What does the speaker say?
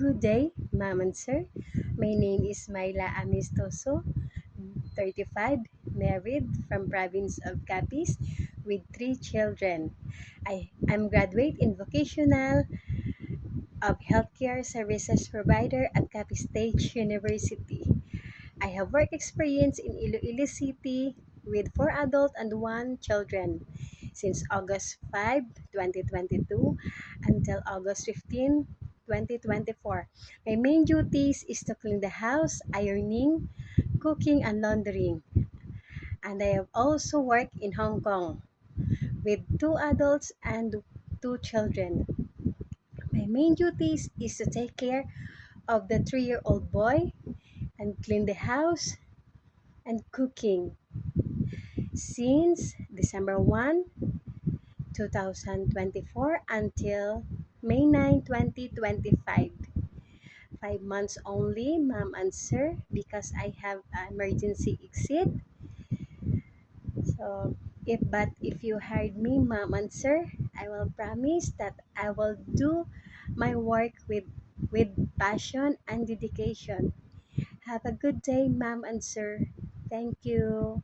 Good day, ma'am and sir. My name is Myla Amistoso, 35, married from province of Capiz with three children. I'm graduate in vocational of healthcare services provider at Capiz State University. I have work experience in Iloilo City with four adult and one children since August 5, 2022 until August 15, 2024. My main duties is to clean the house, ironing, cooking, and laundering. And I have also worked in Hong Kong with two adults and two children. My main duties is to take care of the 3-year-old boy and clean the house and cooking. Since December 1, 2024 until May 9, 2025. 5 months only, ma'am and sir, because I have an emergency exit. So, if you hired me, ma'am and sir, I will promise that I will do my work with passion and dedication. Have a good day, ma'am and sir. Thank you.